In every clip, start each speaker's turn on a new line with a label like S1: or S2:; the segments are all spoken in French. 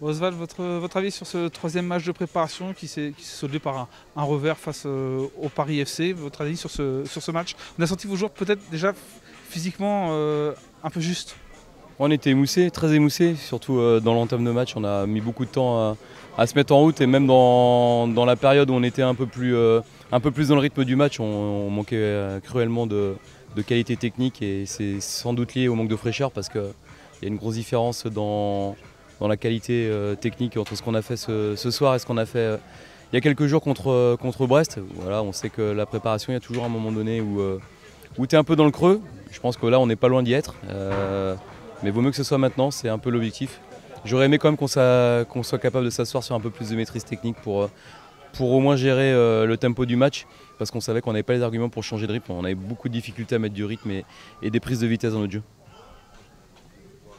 S1: Oswald, votre avis sur ce troisième match de préparation qui s'est soldé par un revers face au Paris FC, votre avis sur ce match? On a senti vos joueurs peut-être déjà physiquement un peu juste.
S2: On était émoussés, très émoussés, surtout dans l'entame de match. On a mis beaucoup de temps à se mettre en route et même dans la période où on était un peu plus dans le rythme du match, on manquait cruellement de qualité technique et c'est sans doute lié au manque de fraîcheur parce qu'il y a une grosse différence dans la qualité technique entre ce qu'on a fait ce soir et ce qu'on a fait il y a quelques jours contre Brest. Voilà, on sait que la préparation, il y a toujours un moment donné où tu es un peu dans le creux. Je pense que là, on n'est pas loin d'y être. Mais vaut mieux que ce soit maintenant, c'est un peu l'objectif. J'aurais aimé quand même qu'on soit capable de s'asseoir sur un peu plus de maîtrise technique pour au moins gérer le tempo du match, parce qu'on savait qu'on n'avait pas les arguments pour changer de rythme. On avait beaucoup de difficultés à mettre du rythme et des prises de vitesse dans notre jeu.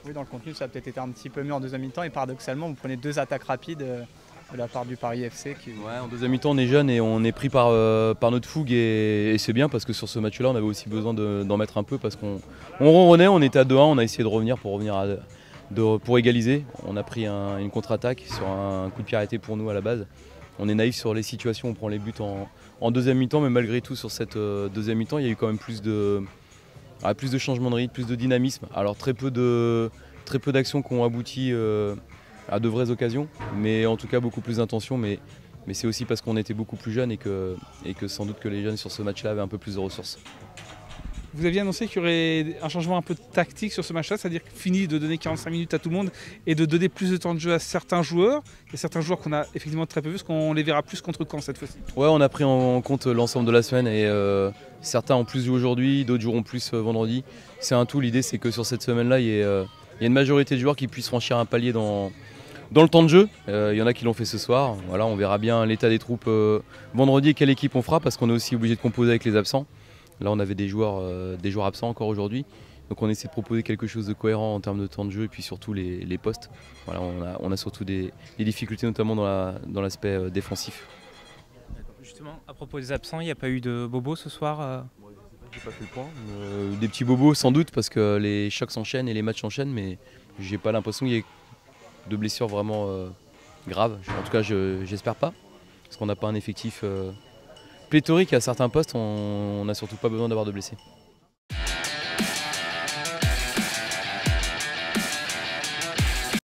S3: Oui, dans le contenu, ça a peut-être été un petit peu mieux en deuxième mi-temps et paradoxalement, vous prenez deux attaques rapides de la part du Paris FC.
S2: Ouais, en deuxième mi-temps, on est jeune et on est pris par notre fougue et c'est bien parce que sur ce match-là, on avait aussi besoin d'en mettre un peu parce qu'on ronronnait, on était à 2-1, on a essayé de revenir pour égaliser. On a pris une contre-attaque sur un coup de pied arrêté pour nous à la base. On est naïf sur les situations, on prend les buts en deuxième mi-temps, mais malgré tout, sur cette deuxième mi-temps, il y a eu quand même plus de changements de rythme, plus de dynamisme. Alors très peu d'actions qui ont abouti à de vraies occasions, mais en tout cas beaucoup plus d'intention. Mais c'est aussi parce qu'on était beaucoup plus jeunes et que sans doute que les jeunes sur ce match-là avaient un peu plus de ressources.
S1: Vous aviez annoncé qu'il y aurait un changement un peu tactique sur ce match-là, c'est-à-dire fini de donner 45 minutes à tout le monde et de donner plus de temps de jeu à certains joueurs. Il y a certains joueurs qu'on a effectivement très peu vus, parce qu'on les verra plus contre Caen cette fois-ci.
S2: Ouais, on a pris en compte l'ensemble de la semaine et certains ont plus joué aujourd'hui, d'autres joueront plus vendredi. C'est un tout, l'idée c'est que sur cette semaine-là, il y a une majorité de joueurs qui puissent franchir un palier dans le temps de jeu. Il y en a qui l'ont fait ce soir. Voilà, on verra bien l'état des troupes vendredi et quelle équipe on fera parce qu'on est aussi obligé de composer avec les absents. Là, on avait des joueurs absents encore aujourd'hui. Donc on essaie de proposer quelque chose de cohérent en termes de temps de jeu et puis surtout les postes. Voilà, on a surtout des difficultés notamment dans l'aspect défensif.
S4: Justement, à propos des absents, il n'y a pas eu de bobos ce soir
S2: J'ai pas fait le point. Des petits bobos sans doute parce que les chocs s'enchaînent et les matchs s'enchaînent, mais j'ai pas l'impression qu'il y ait de blessures vraiment graves. En tout cas, j'espère pas, parce qu'on n'a pas un effectif pléthorique à certains postes. On n'a surtout pas besoin d'avoir de blessés.